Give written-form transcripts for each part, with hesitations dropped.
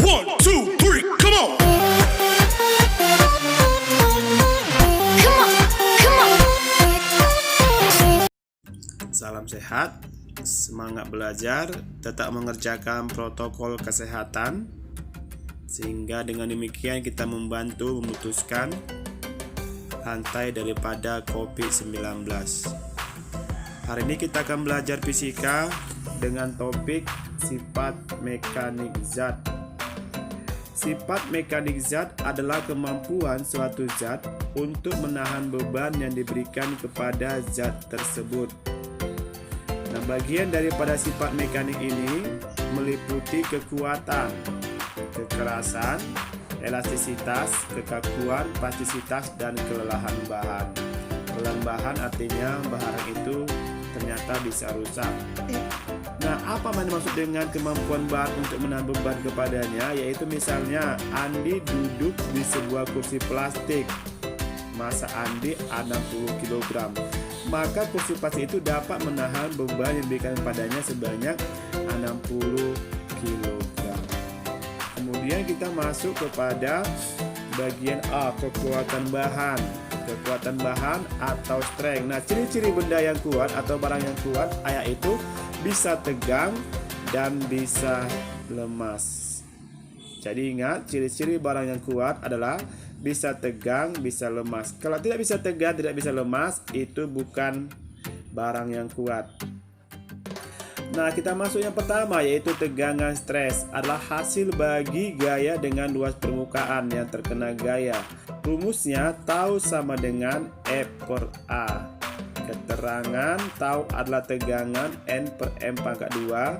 1, 2, 3, come on. Salam sehat, semangat belajar, tetap mengerjakan protokol kesehatan, sehingga dengan demikian kita membantu memutuskan rantai daripada COVID-19. Hari ini kita akan belajar fisika dengan topik sifat mekanik zat. Sifat mekanik zat adalah kemampuan suatu zat untuk menahan beban yang diberikan kepada zat tersebut. Nah, bagian daripada sifat mekanik ini meliputi kekuatan, kekerasan, elastisitas, kekakuan, plastisitas, dan kelelahan bahan. Kelelahan bahan artinya barang itu ternyata bisa rusak. Nah, apa yang dimaksud dengan kemampuan bahan untuk menahan beban kepadanya? Yaitu misalnya Andi duduk di sebuah kursi plastik, massa Andi 60 kg. Maka kursi plastik itu dapat menahan beban yang diberikan padanya sebanyak 60 kg. Kemudian kita masuk kepada bagian A, kekuatan bahan. Kekuatan bahan atau strength. Nah, ciri-ciri benda yang kuat atau barang yang kuat yaitu bisa tegang dan bisa lemas. Jadi ingat, ciri-ciri barang yang kuat adalah bisa tegang, bisa lemas. Kalau tidak bisa tegang, tidak bisa lemas, itu bukan barang yang kuat. Nah, kita masuk yang pertama, yaitu tegangan stres adalah hasil bagi gaya dengan luas permukaan yang terkena gaya. Rumusnya tau sama dengan F per A. Keterangan tau adalah tegangan N per M pangkat 2.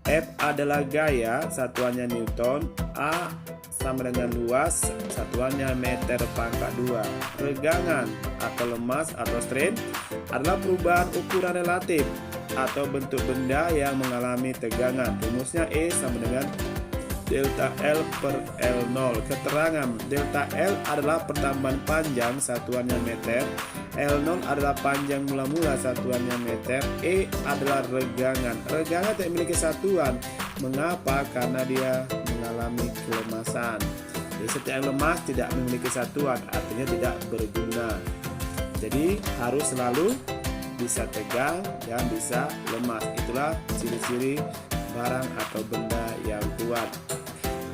F adalah gaya, satuannya Newton. A sama dengan luas, satuannya meter pangkat 2. Regangan atau lemas atau strain adalah perubahan ukuran relatif atau bentuk benda yang mengalami tegangan. Rumusnya E sama dengan delta L per L0. Keterangan delta L adalah pertambahan panjang, satuannya meter. L0 adalah panjang mula-mula, satuannya meter. E adalah regangan. Regangan tidak memiliki satuan. Mengapa? Karena dia mengalami kelemasan. Jadi setiap yang lemas tidak memiliki satuan, artinya tidak berguna. Jadi harus selalu bisa tegang dan bisa lemas. Itulah ciri-ciri barang atau benda yang kuat.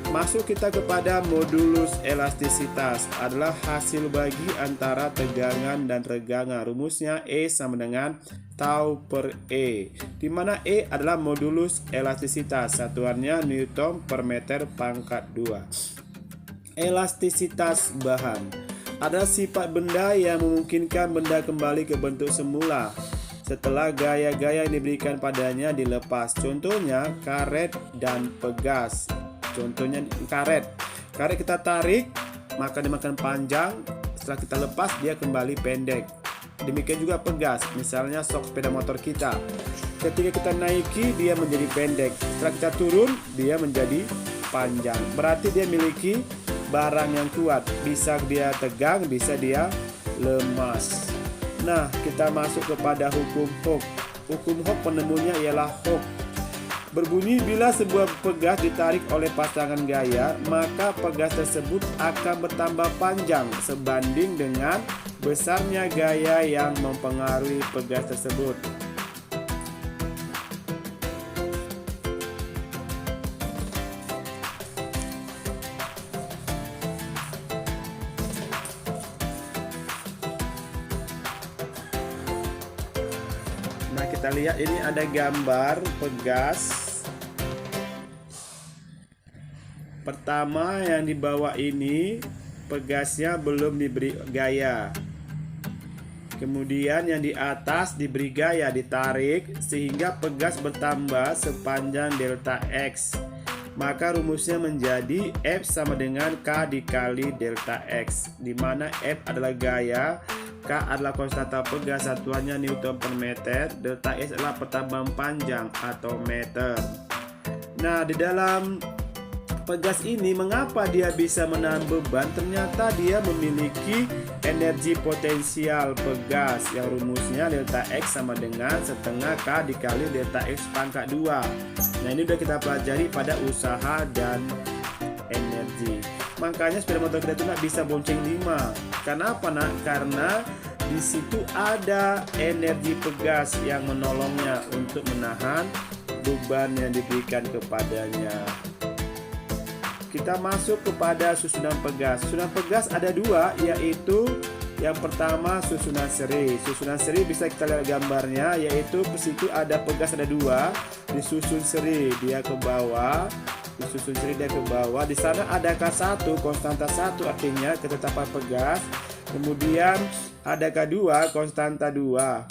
Masuk kita kepada modulus elastisitas adalah hasil bagi antara tegangan dan regangan. Rumusnya E sama dengan tau per E, di mana E adalah modulus elastisitas, satuannya Newton per meter pangkat 2. Elastisitas bahan adalah sifat benda yang memungkinkan benda kembali ke bentuk semula setelah gaya-gaya yang diberikan padanya dilepas. Contohnya karet dan pegas. Contohnya karet kita tarik maka dia makan panjang, setelah kita lepas dia kembali pendek. Demikian juga pegas, misalnya sok sepeda motor kita, ketika kita naiki dia menjadi pendek, setelah kita turun dia menjadi panjang. Berarti dia memiliki barang yang kuat, bisa dia tegang, bisa dia lemas. Nah, kita masuk kepada hukum Hooke. Hukum Hooke penemunya ialah Hooke. Berbunyi bila sebuah pegas ditarik oleh pasangan gaya, maka pegas tersebut akan bertambah panjang sebanding dengan besarnya gaya yang mempengaruhi pegas tersebut. Nah, kita lihat ini ada gambar pegas. Pertama yang di bawah ini pegasnya belum diberi gaya. Kemudian yang di atas diberi gaya, ditarik sehingga pegas bertambah sepanjang delta X. Maka rumusnya menjadi F sama dengan K dikali delta X, di mana F adalah gaya, K adalah konstanta pegas, satuannya Newton per meter, delta S adalah pertambahan panjang atau meter. Nah, di dalam pegas ini mengapa dia bisa menahan beban? Ternyata dia memiliki energi potensial pegas yang rumusnya delta X sama dengan setengah K dikali delta X pangkat 2. Nah, ini sudah kita pelajari pada usaha dan Makanya sepeda motor kita itu nak bisa bonceng 5. Kenapa nak? Karena di situ ada energi pegas yang menolongnya untuk menahan beban yang diberikan kepadanya. Kita masuk kepada susunan pegas. Susunan pegas ada 2, yaitu yang pertama susunan seri. Susunan seri bisa kita lihat gambarnya, yaitu di situ ada pegas ada 2, disusun seri dia ke bawah, disusun seri dia ke bawah. Di sana ada K1, konstanta 1 artinya ketetapan pegas. Kemudian ada K2, konstanta 2,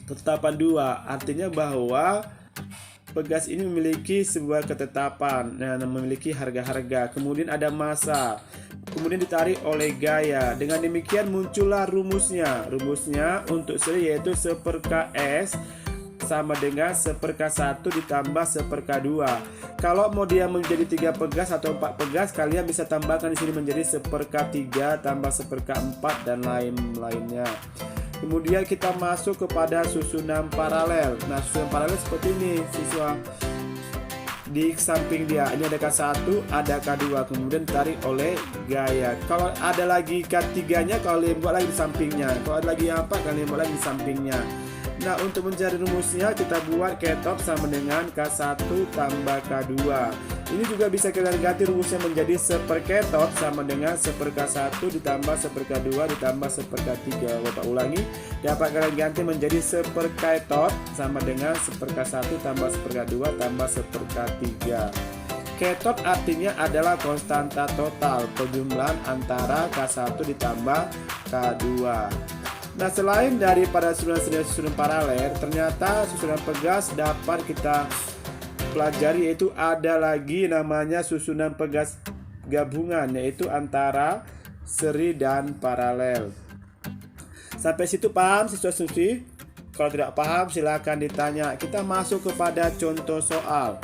ketetapan 2, artinya bahwa pegas ini memiliki sebuah ketetapan dan memiliki harga-harga. Kemudian ada massa, kemudian ditarik oleh gaya. Dengan demikian muncullah rumusnya. Rumusnya untuk seri yaitu 1/Ks sama dengan 1/K1 ditambah 1/K2. Kalau mau dia menjadi 3 pegas atau 4 pegas, kalian bisa tambahkan di sini menjadi 1/K3 tambah 1/K4 dan lain-lainnya. Kemudian kita masuk kepada susunan paralel. Nah, susunan paralel seperti ini, siswa. Di samping dia, ini ada K1, ada K2, kemudian ditarik oleh gaya. Kalau ada lagi K3-nya, kalian buat lagi di sampingnya. Kalau ada lagi apa, kalian buat lagi di sampingnya. Nah, untuk mencari rumusnya, kita buat ketop sama dengan K1 tambah K2. Ini juga bisa kalian ganti rumusnya menjadi 1/ketot sama dengan 1/K1 ditambah 1/K2 ditambah 1/K3. Bapak ulangi, dapat kalian ganti menjadi 1/ketot sama dengan 1/K1 tambah 1/K2 tambah 1/K3. Ketot artinya adalah konstanta total penjumlahan antara K1 ditambah K2. Nah, selain daripada susunan paralel, ternyata susunan pegas dapat kita pelajari, yaitu ada lagi namanya susunan pegas gabungan, yaitu antara seri dan paralel. Sampai situ paham siswa-siswi? Kalau tidak paham silakan ditanya. Kita masuk kepada contoh soal.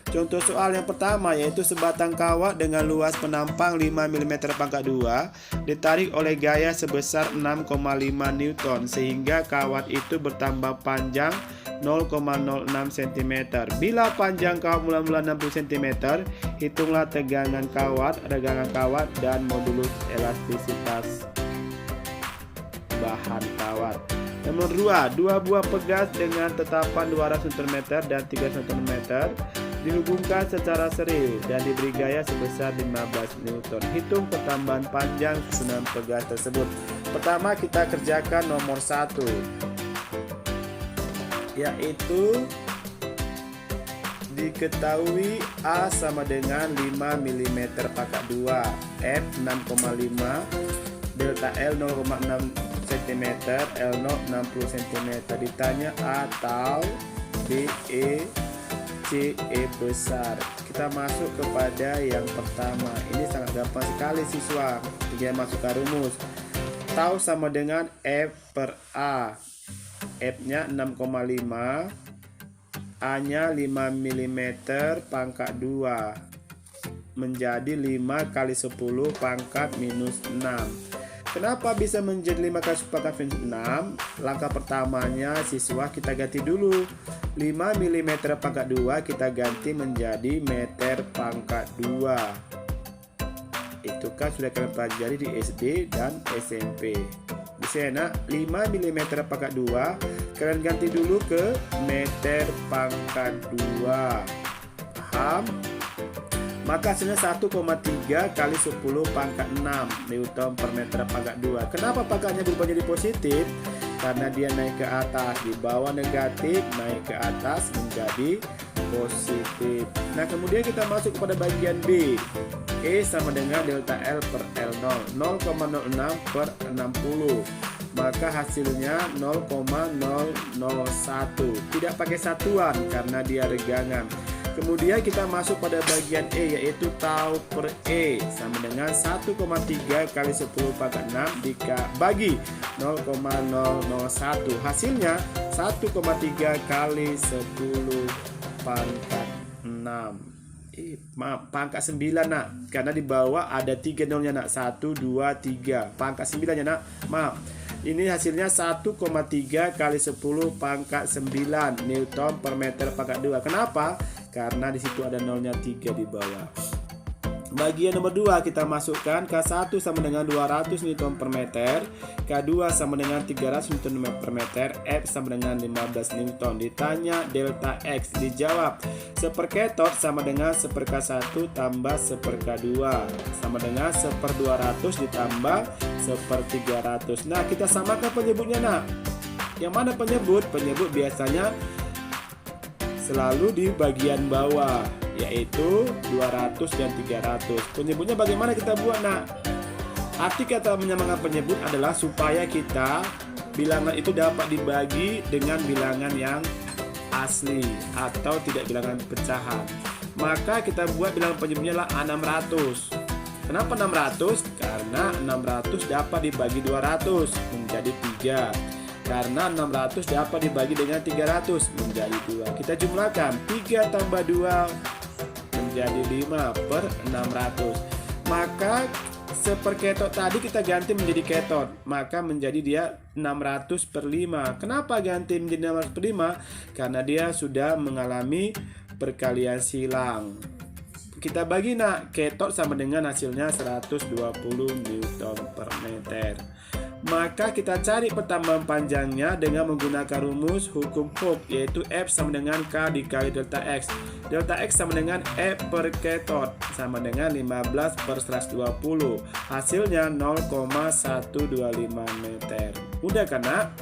Contoh soal yang pertama yaitu sebatang kawat dengan luas penampang 5 mm pangkat 2 ditarik oleh gaya sebesar 6,5 Newton sehingga kawat itu bertambah panjang 0,06 cm. Bila panjang kawat mula-mula 60 cm, hitunglah tegangan kawat, regangan kawat, dan modulus elastisitas bahan kawat. Nomor 2, dua buah pegas dengan tetapan 200 Nm dan 300 Nm dihubungkan secara seri dan diberi gaya sebesar 15 Newton. Hitung pertambahan panjang susunan pegas tersebut. Pertama kita kerjakan nomor 1, yaitu diketahui A sama dengan 5 mm pangkat 2, F 6,5, delta L 0,6 cm, L0 60 cm. Ditanya A tahu, B, E, C, E besar. Kita masuk kepada yang pertama. Ini sangat gampang sekali siswa. Kita masukkan rumus. Tahu sama dengan F/A. F-nya 6,5, A-nya 5 mm pangkat 2 menjadi 5 kali 10 pangkat minus 6. Kenapa bisa menjadi 5 kali 10 pangkat minus 6? Langkah pertamanya siswa kita ganti dulu. 5 mm pangkat 2 kita ganti menjadi meter pangkat 2. Itu kan sudah kalian pelajari di SD dan SMP. Di sana 5 mm pangkat 2 kalian ganti dulu ke meter pangkat 2. Paham? Maka hasilnya 1,3 kali 10 pangkat 6 Newton per meter pangkat 2. Kenapa pangkatnya berubah jadi positif? Karena dia naik ke atas. Di bawah negatif, naik ke atas menjadi positif. Nah, kemudian kita masuk kepada bagian B. E sama dengan delta L per L0, 0,06 per 60. Maka hasilnya 0,001. Tidak pakai satuan karena dia regangan. Kemudian kita masuk pada bagian E, yaitu tau per E sama dengan 1,3 kali 10 pangkat 6 dibagi 0,001. Hasilnya 1,3 kali 10 pangkat 6. Maaf, pangkat 9 nak, karena di bawah ada 3 nolnya nak, 1, 2, 3. Pangkat 9 ya nak, maaf. Ini hasilnya 1,3 kali 10 pangkat 9 Newton per meter pangkat 2. Kenapa? Karena di situ ada nolnya 3 di bawah. Bagian nomor 2 kita masukkan K1 sama dengan 200 Newton per meter, K2 sama dengan 300 Newton per meter, F sama dengan 15 Newton. Ditanya delta X, dijawab 1 per ketot sama dengan 1 per K1 tambah 1 per K2 sama dengan 1 per 200 ditambah 1 per 300. Nah, kita samakan penyebutnya nak. Yang mana penyebut? Penyebut biasanya selalu di bagian bawah, yaitu 200 dan 300. Penyebutnya bagaimana kita buat nak? Arti kata menyamakan penyebut adalah supaya kita bilangan itu dapat dibagi dengan bilangan yang asli atau tidak bilangan pecahan. Maka kita buat bilangan penyebutnya adalah 600. Kenapa 600? Karena 600 dapat dibagi 200 menjadi 3. Karena 600 dapat dibagi dengan 300 menjadi 2. Kita jumlahkan 3 tambah 2 menjadi 5 per 600. Maka 1 per ketot tadi kita ganti menjadi ketot, maka menjadi dia 600 per 5. Kenapa ganti menjadi 600 per 5? Karena dia sudah mengalami perkalian silang. Kita bagi nak, ketot sama dengan hasilnya 120 Newton per meter. Maka kita cari pertambahan panjangnya dengan menggunakan rumus hukum Hooke, yaitu F sama dengan K dikali delta X. Delta X sama dengan F per ketot sama dengan 15 per 120. Hasilnya 0,125 meter. Mudah kan nak?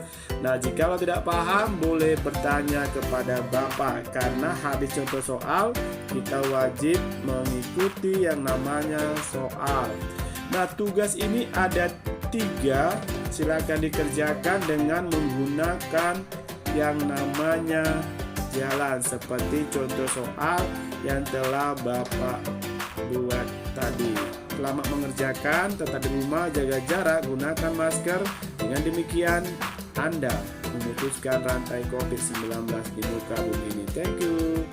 Nah, jika tidak paham boleh bertanya kepada Bapak, karena habis contoh soal kita wajib mengikuti yang namanya soal. Nah, tugas ini ada 3, silakan dikerjakan dengan menggunakan yang namanya jalan seperti contoh soal yang telah Bapak buat tadi. Selamat mengerjakan, tetap di rumah, jaga jarak, gunakan masker. Dengan demikian Anda memutuskan rantai COVID-19 di muka bumi ini. Thank you.